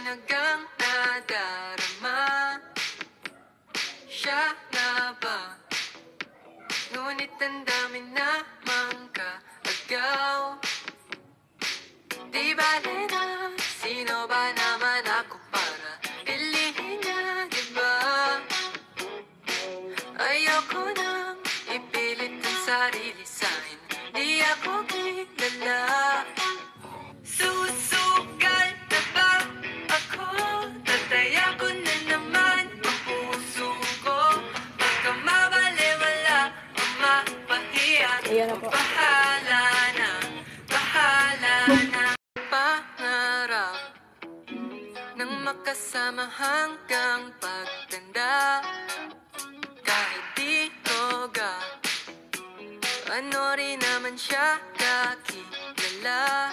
Liwanagang nadarama, siya na ba? Ngunit ang dami namang kaagaw. Di bale na, sino ba naman ako para pilihin niya, diba? Ayoko nang ipilit ang sarili sa'kin, di ako kilala. Susukal na ba ako? Tataya ko na naman ang puso ko. Baka mabaliwala o mapahiya, bahala na, bahala na. Pangarap nang makasama hanggang pagtanda, kahit di toga, ano rin naman siya kakilala.